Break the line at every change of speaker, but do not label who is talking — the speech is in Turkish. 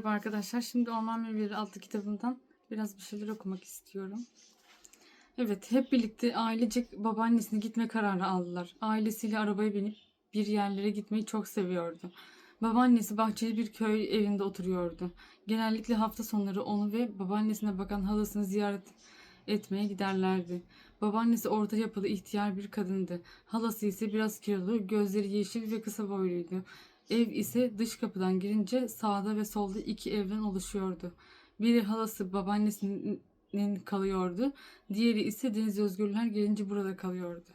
Merhaba arkadaşlar. Şimdi Orman Meyveleri adlı kitabımdan biraz bir şeyler okumak istiyorum. Evet, hep birlikte ailecek babaannesine gitme kararı aldılar. Ailesiyle arabaya binip bir yerlere gitmeyi çok seviyordu. Babaannesi bahçeli bir köy evinde oturuyordu. Genellikle hafta sonları onu ve babaannesine bakan halasını ziyaret etmeye giderlerdi. Babaannesi orta yapılı ihtiyar bir kadındı. Halası ise biraz kilolu, gözleri yeşil ve kısa boyluydu. Ev ise dış kapıdan girince sağda ve solda iki evden oluşuyordu. Biri halası babaannesinin kalıyordu. Diğeri ise Deniz Özgürler gelince burada kalıyordu.